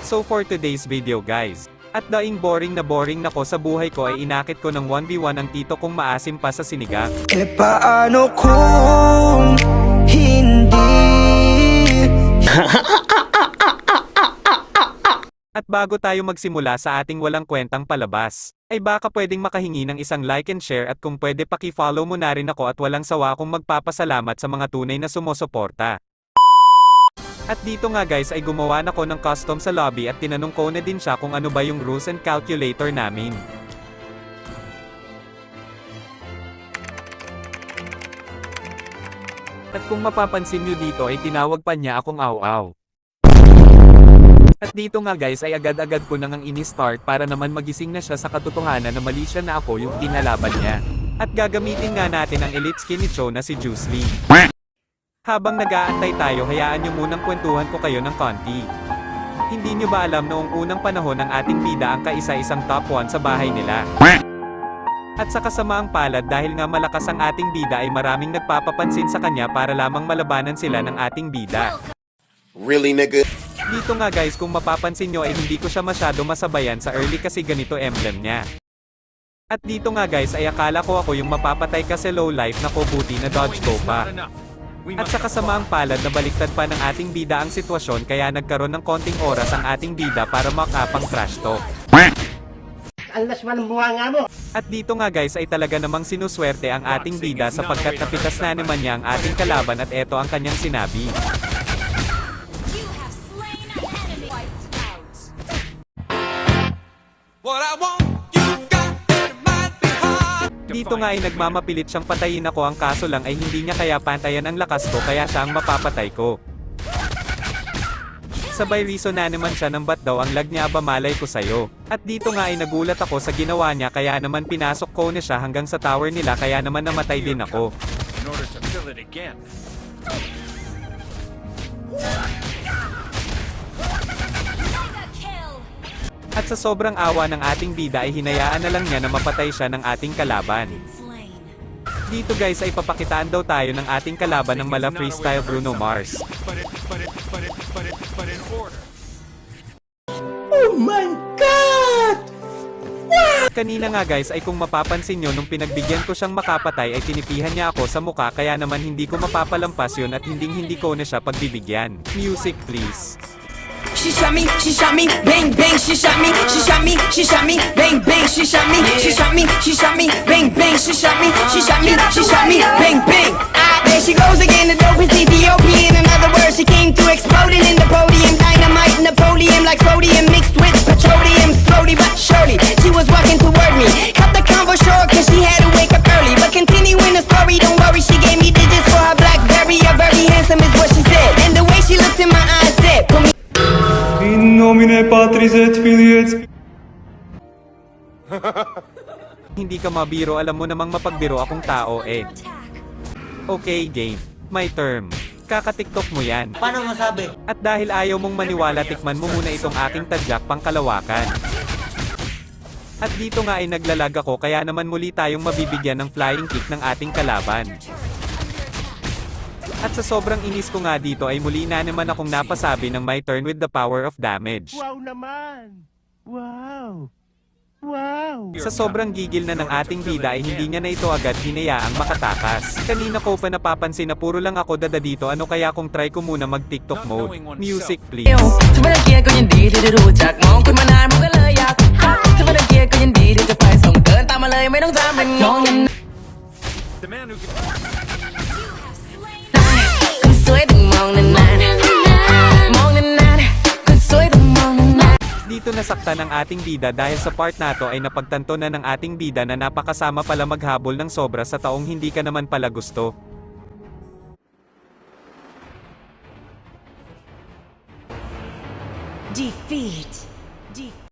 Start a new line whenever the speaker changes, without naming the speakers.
So for today's video guys, at daing boring na ko sa buhay ko ay inakit ko ng 1v1 ang tito kong maasim pa sa sinigang.
E paano kung hindi?
At bago tayo magsimula sa ating walang kwentang palabas, ay baka pwedeng makahingi ng isang like and share at kung pwede paki-follow mo na rin ako at walang sawa akong magpapasalamat sa mga tunay na sumusuporta. At dito nga guys ay gumawa na ko ng custom sa lobby at tinanong ko na din siya kung ano ba yung rules and calculator namin. At kung mapapansin nyo dito ay tinawag pa niya akong aw-aw. At dito nga guys ay agad-agad ko nang ini-start para naman magising na siya sa katotohanan na mali siya na ako yung kinalaban niya. At gagamitin nga natin ang elite skin ni Cho na si Juice Lee. Habang nag-aantay tayo hayaan nyo munang kwentuhan ko kayo ng konti. Hindi nyo ba alam noong unang panahon ng ating bida ang kaisa-isang top 1 sa bahay nila? At sa kasamaang palad dahil nga malakas ang ating bida ay maraming nagpapapansin sa kanya para lamang malabanan sila ng ating bida.
Really, nigga?
Dito nga guys kung mapapansin nyo ay hindi ko siya masyado masabayan sa early kasi ganito emblem niya. At dito nga guys ay akala ko ako yung mapapatay kasi low life na ko buti na dodge ko pa. At sa kasamaang palad na baliktad pa ng ating bida ang sitwasyon kaya nagkaroon ng konting oras ang ating bida para makapang trash talk.
Alas man buha nga mo.
At dito nga guys ay talaga namang sinuswerte ang ating bida sapagkat napitas na naman niya ang ating kalaban at eto ang kanyang sinabi. Dito nga ay nagmamapilit siyang patayin ako ang kaso lang ay hindi niya kaya pantayan ang lakas ko kaya siya ang mapapatay ko. Sabay reason na naman siya ng ba't daw ang lag niya aba malay ko sayo. At dito nga ay nagulat ako sa ginawa niya kaya naman pinasok ko na siya hanggang sa tower nila kaya naman namatay din ako. At sa sobrang awa ng ating bida ay hinayaan na lang niya na mapatay siya ng ating kalaban. Dito guys ay papakitaan daw tayo ng ating kalaban ng mala freestyle Bruno Mars.
Oh my God!
Kanina nga guys ay kung mapapansin nyo nung pinagbigyan ko siyang makapatay ay tinipihan niya ako sa muka kaya naman hindi ko mapapalampas yun at hindi ko na siya pagbibigyan. Music please.
She shot me, bang bang, she shot me, bang bang, she shot me, bang bang, she shot me, bang bang. Ah, there she goes again, the dope is Ethiopian. In other words, she came through exploding in the podium, dynamite, Napoleon, like sodium mixed with petroleum, slowly but surely. She was walking toward me, cut the convo short 'cause she had to wake up early. But continuing the story, don't worry, she gave me digits for her BlackBerry. A very handsome is what she said, and the way she looked in my eyes said, put me.
In nomine Patris et Filii et
Hindi ka mabiro alam mo namang mapagbiro akong tao eh. Okay game. My term. Kaka-tiktok mo yan.
Paano masabi?
At dahil ayaw mong maniwala tikman mo muna itong aking tadyak pang kalawakan. At dito nga ay naglalag ako kaya naman muli tayong mabibigyan ng flying kick ng ating kalaban. At sa sobrang inis ko nga dito ay muli na naman akong napasabi ng my turn with the power of damage.
Wow naman! Wow! Wow!
Sa sobrang gigil na ng ating bida ay hindi niya na ito agad hinayaang makatakas. Kanina ko pa napapansin na puro lang ako dada dito ano kaya kung try ko muna mag TikTok mode. Music please.
ฉันไม่ได้เกลียดก็ยินดีที่ได้รู้จักมองคุณมานานมันก็เลยอยากทักฉันไม่ได้เกลียดก็ยินดีที่จะไปส่งเกินตามมาเลยไม่ต้องทำเป็นงงคนสวยต้องมองนานๆมองนานๆคนสวยต้องมองนานๆ
Dito nasaktan ang ating bida dahil sa part nato ay napagtanto na ng ating bida na napakasama pala maghabol ng sobra sa taong hindi ka naman pala gusto.
Defeat.